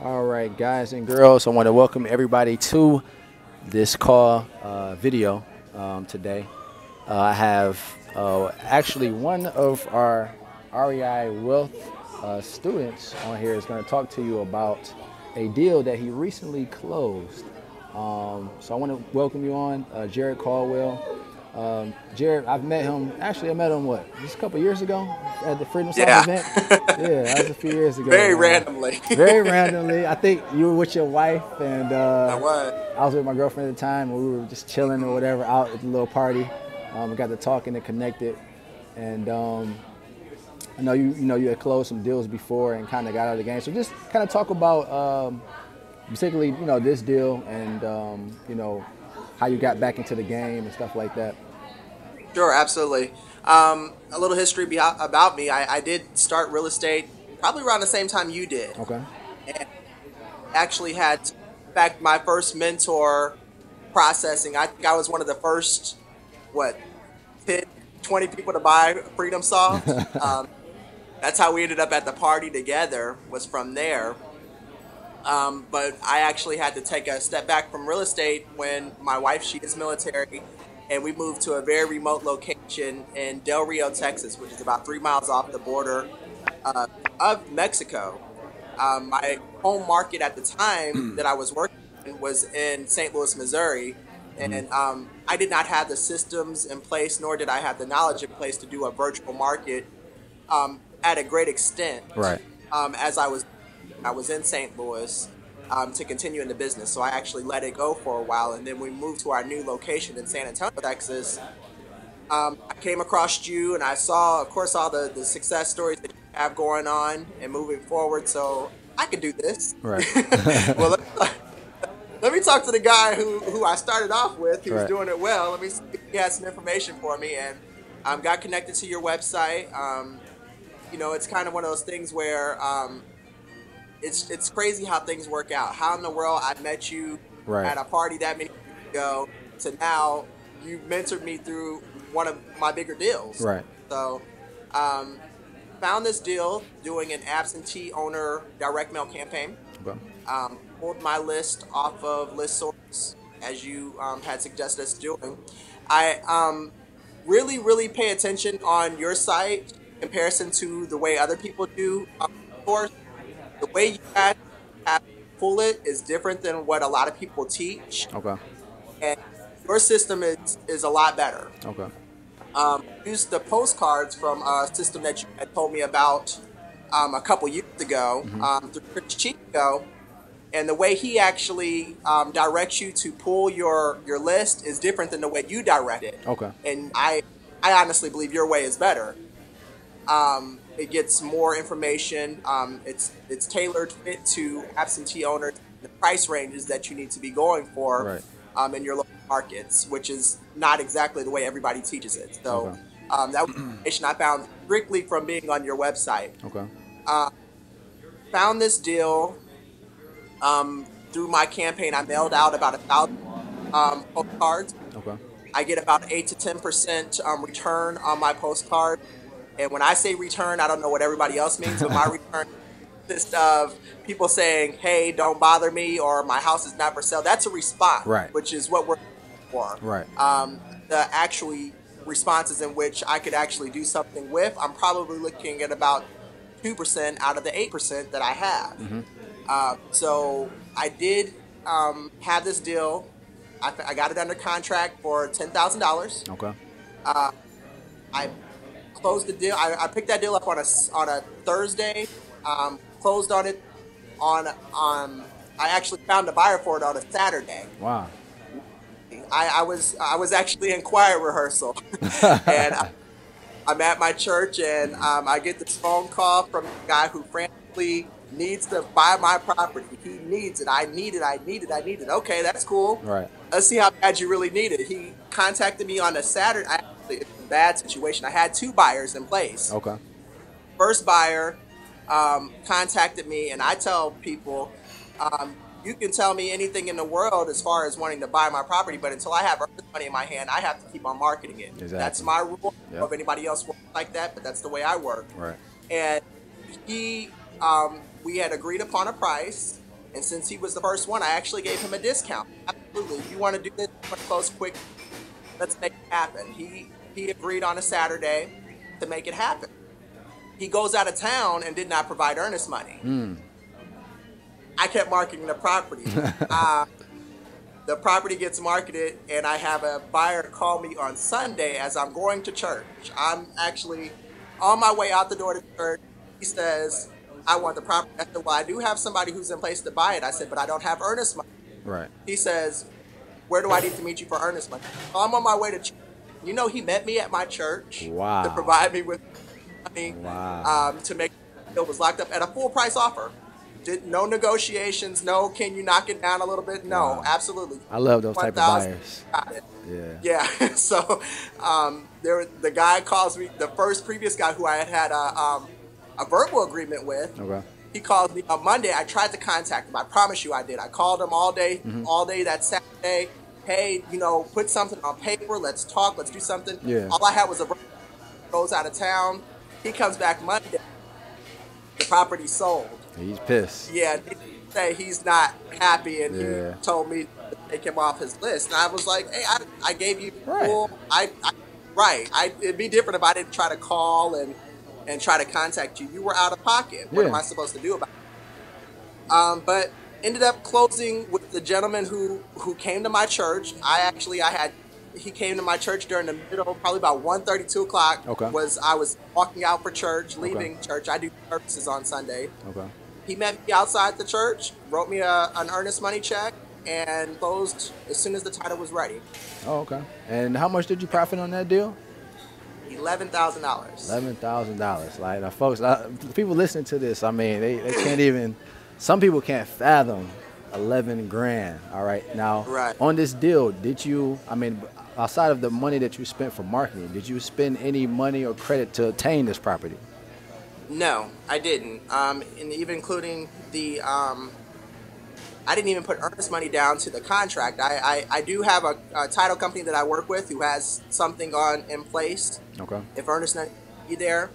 All right, guys and girls, I want to welcome everybody to this call video today. I have actually one of our REI Wealth students on here is going to talk to you about a deal that he recently closed. So I want to welcome you on, Jared Caldwell. Jared, I've met him. Actually, I met him just a couple years ago at the Freedom South Yeah, event. Yeah, that was a few years ago. very randomly. Very randomly, I think you were with your wife, and I was. I was with my girlfriend at the time, and we were just chilling or whatever out at the little party. We got to talking and connected, and I know you had closed some deals before and kind of got out of the game. So just kind of talk about particularly this deal and how you got back into the game and stuff like that. Sure, absolutely. A little history about me. I did start real estate probably around the same time you did. Okay. And actually had, in fact, my first mentor processing. I think I was one of the first, 10, 20 people to buy Freedom Soft. That's how we ended up at the party together, was from there. But I actually had to take a step back from real estate when my wife, she is military, and we moved to a very remote location in Del Rio, Texas, which is about 3 miles off the border of Mexico. My home market at the time that I was working in was in St. Louis, Missouri, and I did not have the systems in place, nor did I have the knowledge in place to do a virtual market at a great extent. Right. As I was in St. Louis to continue in the business. So I actually let it go for a while, and then we moved to our new location in San Antonio, Texas. I came across you, and I saw, of course, all the success stories that you have going on and moving forward. So I could do this. Right. Well, let me talk to the guy who I started off with, who's Right. doing it well. Let me see if he has some information for me, and got connected to your website. It's kind of one of those things where it's crazy how things work out. How in the world I met you Right. at a party that many years ago to now you mentored me through one of my bigger deals. Right. So found this deal doing an absentee owner direct mail campaign. Okay. Pulled my list off of ListSource as you had suggested us doing. I really, really pay attention on your site in comparison to the way other people do. Of course, the way you guys have to pull it is different than what a lot of people teach, Okay. and your system is a lot better. Okay. Used the postcards from a system that you had told me about a couple years ago through Chris Chico, and the way he actually directs you to pull your list is different than the way you direct it. Okay. And I honestly believe your way is better. It gets more information. It's tailored fit to absentee owners, the price ranges that you need to be going for in your local markets, which is not exactly the way everybody teaches it. So Okay. that was information I found strictly from being on your website. Okay. Found this deal through my campaign. I mailed out about 1,000 postcards. Okay. I get about 8 to 10% return on my postcard. And when I say return, I don't know what everybody else means, but my return consists of people saying, "Hey, don't bother me," or "My house is not for sale." That's a response, Right. which is what we're looking for. Right. The actually responses in which I could actually do something with, I'm probably looking at about 2% out of the 8% that I have. So I did have this deal. I got it under contract for $10,000. Okay. I closed the deal. I picked that deal up on a Thursday. Closed on it on I actually found a buyer for it on a Saturday. Wow. I was actually in choir rehearsal, and I'm at my church, and I get this phone call from a guy who frantically needs to buy my property. He needs it. I need it. I need it. I need it. Okay, that's cool. Right. Let's see how bad you really need it. He contacted me on a Saturday. It's a bad situation. I had two buyers in place. Okay. First buyer contacted me, and I tell people, you can tell me anything in the world as far as wanting to buy my property, but until I have earnest money in my hand, I have to keep on marketing it. Exactly. That's my rule. I don't know Yep. if anybody else works like that, but that's the way I work. Right. And he, we had agreed upon a price. And since he was the first one, I actually gave him a discount. Absolutely. If you want to do this, you want to close quick, let's make it happen. He agreed on a Saturday to make it happen. He goes out of town and did not provide earnest money. I kept marketing the property. The property gets marketed, and I have a buyer call me on Sunday as I'm going to church. I'm actually on my way out the door to church. He says, I want the property. I said, well, I do have somebody who's in place to buy it. I said, but I don't have earnest money. Right. He says, where do I need to meet you for earnest money? So I'm on my way to church. You know, he met me at my church to provide me with money to make sure it was locked up at a full price offer. No negotiations. No, can you knock it down a little bit? No, absolutely. I love those type of buyers. Got it. Yeah. Yeah. So the guy calls me, the previous guy who I had a verbal agreement with. Okay. He called me on Monday. I tried to contact him. I promise you I did. I called him all day that Saturday. Hey, put something on paper. Let's talk. Let's do something. Yeah. All I had was a verbal. Goes out of town. He comes back Monday. The property sold. He's pissed. Yeah, he say he's not happy, and he told me to take him off his list. And I was like, hey, I gave you full. It'd be different if I didn't try to call and try to contact you. You were out of pocket. What am I supposed to do about it? But ended up closing with the gentleman who came to my church. He came to my church during the middle, probably about 1:30, 2 o'clock. Okay. I was walking out for church, leaving church. I do services on Sunday. Okay. He met me outside the church, wrote me an earnest money check, and closed as soon as the title was ready. Oh, okay. And how much did you profit on that deal? $11,000. $11,000. Like, now, folks, the people listening to this, I mean, they can't even. Some people can't fathom 11 grand. All right. Now, on this deal, did you? I mean, outside of the money that you spent for marketing, did you spend any money or credit to obtain this property? No, I didn't. And even including the, I didn't even put earnest money down to the contract. I do have a title company that I work with who has something in place. Okay. If earnest money be there,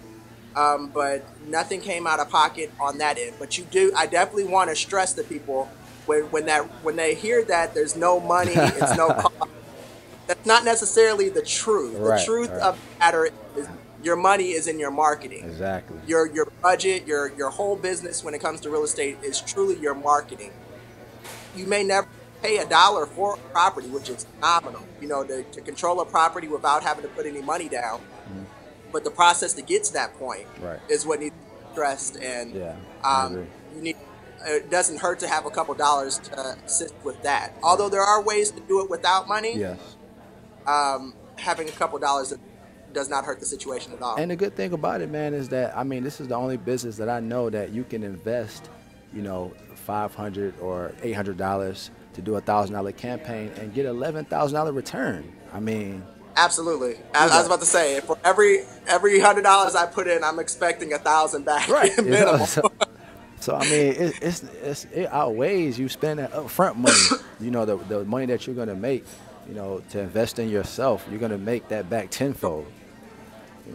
but nothing came out of pocket on that end. But I definitely want to stress to people when they hear that there's no money, it's no cost. That's not necessarily the truth. The truth of the matter is your money is in your marketing. Exactly. Your budget, your whole business when it comes to real estate is truly your marketing. You may never pay $1 for a property, which is phenomenal, to control a property without having to put any money down. But the process to get to that point is what needs to be stressed. And it doesn't hurt to have a couple dollars to assist with that. Although there are ways to do it without money. Yes. Having a couple dollars does not hurt the situation at all. And the good thing about it, man, is that, I mean, this is the only business that I know that you can invest, $500 or $800 to do a $1,000 campaign and get $11,000 return. I mean, absolutely. I was about to say, for every $100 I put in, I'm expecting 1,000 back. Right. Minimum. So I mean, it outweighs you spend that upfront money. The money that you're gonna make, to invest in yourself, you're gonna make that back tenfold.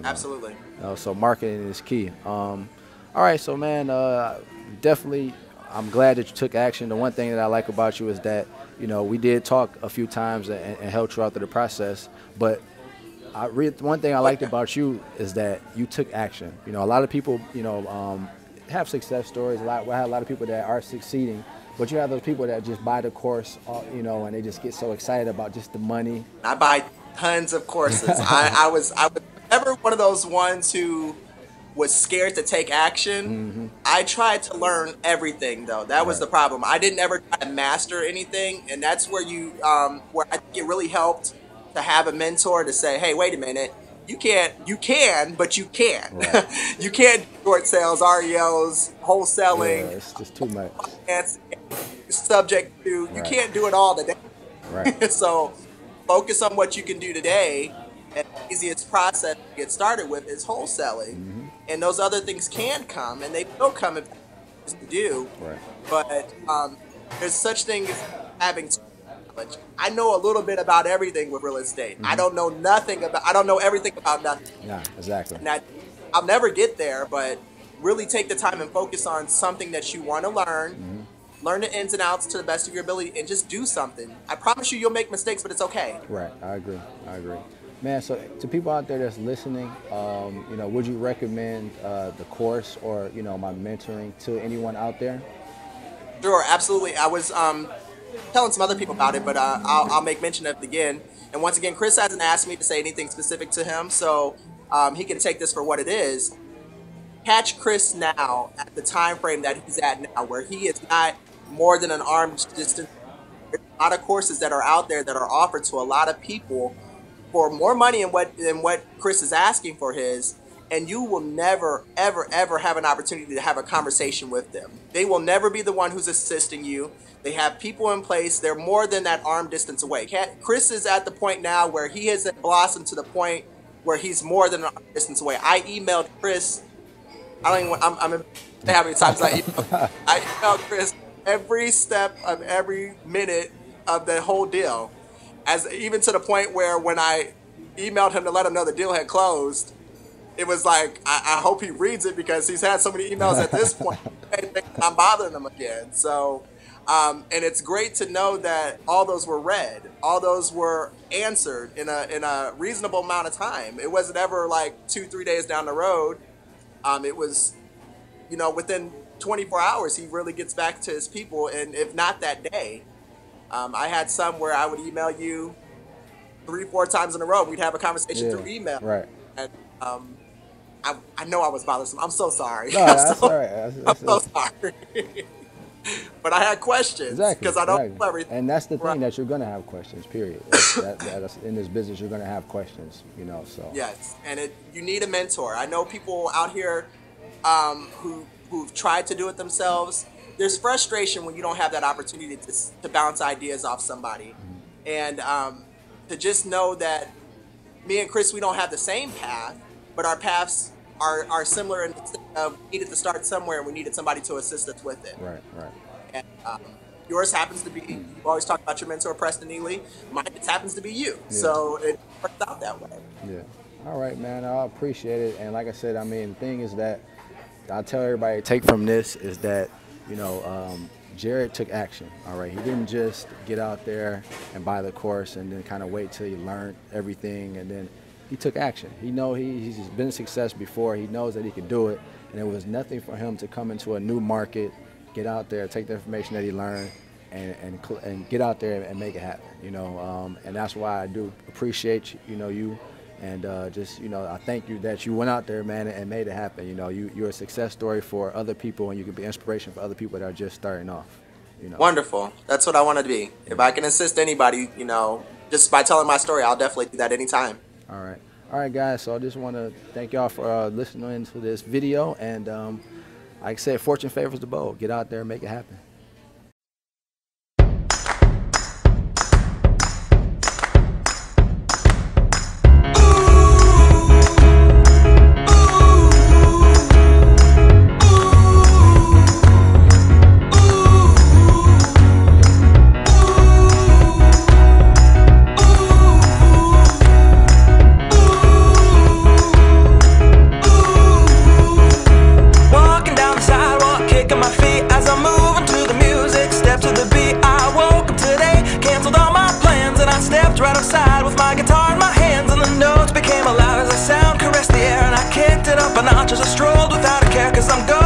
Absolutely. So marketing is key. All right, so man, definitely, I'm glad that you took action. The one thing that I like about you is that we did talk a few times and helped you out through the process. But one thing I liked about you is that you took action. A lot of people, have success stories. We have a lot of people that are succeeding, but you have those people that just buy the course, and they just get so excited about just the money. I buy tons of courses. I was never one of those ones who was scared to take action. I tried to learn everything, though. That was the problem. I didn't ever try to master anything, and that's where where I think it really helped to have a mentor to say, hey, wait a minute. You can, but you can't. Right. You can't do short sales, REOs, wholesaling. Yeah, it's just too much. Subject to, you can't do it all today. Right. So focus on what you can do today. And the easiest process to get started with is wholesaling. And those other things can come, and they will come if it's to do. Right. But there's such thing as having knowledge. I know a little bit about everything with real estate. I don't know everything about nothing. Yeah, exactly. And I'll never get there, but really take the time and focus on something that you want to learn learn the ins and outs to the best of your ability, and just do something. I promise you'll make mistakes, but it's okay. Right. I agree. Man, so to people out there that's listening, would you recommend the course or, my mentoring to anyone out there? Sure, absolutely. I was telling some other people about it, but I'll make mention of it again. And once again, Chris hasn't asked me to say anything specific to him, so he can take this for what it is. Catch Chris now at the time frame that he's at now, where he is not more than an arm's distance. There's a lot of courses that are out there that are offered to a lot of people for more money than what Chris is asking for his, and you will never, ever, ever have an opportunity to have a conversation with them. They will never be the one who's assisting you. They have people in place. They're more than that arm distance away. Chris is at the point now where he has blossomed to the point where he's more than an arm distance away. I emailed Chris. I'm how many times I emailed Chris every step of every minute of the whole deal. Even to the point where when I emailed him to let him know the deal had closed, it was like, I hope he reads it, because he's had so many emails at this point. I'm bothering him again. So, and it's great to know that all those were read. All those were answered in a reasonable amount of time. It wasn't ever like 2-3 days down the road. It was, within 24 hours, he really gets back to his people. And if not that day, I had some where I would email you 3-4 times in a row. We'd have a conversation through email. Right. And I know I was bothersome. I'm so sorry. No, that's all right. I'm so sorry. But I had questions because I don't know everything. And that's the thing, that you're going to have questions, period. That's in this business, you're going to have questions, so. Yes, and you need a mentor. I know people out here who've tried to do it themselves. There's frustration when you don't have that opportunity to bounce ideas off somebody. And to just know that me and Chris, we don't have the same path, but our paths are similar in the sense of we needed to start somewhere and we needed somebody to assist us with it. Right. And yours happens to be, you've always talked about your mentor, Preston Neely. Mine just happens to be you. Yeah. So it worked out that way. Yeah. All right, man. I appreciate it. And like I said, the thing is that I tell everybody to take from this is that, Jared took action, all right? He didn't just get out there and buy the course and then kind of wait till he learned everything, and then he took action. He's been a success before. He knows that he could do it, and it was nothing for him to come into a new market, get out there, take the information that he learned, and get out there and make it happen, and that's why I do appreciate, you. And I thank you that you went out there, man, and made it happen. You're a success story for other people, and you can be inspiration for other people that are just starting off. Wonderful. That's what I want to be. If I can assist anybody, just by telling my story, I'll definitely do that anytime. All right, guys. So I just want to thank y'all for listening to this video. And like I said, fortune favors the bold. Get out there and make it happen. Notches, I strolled without a care, 'cause I'm going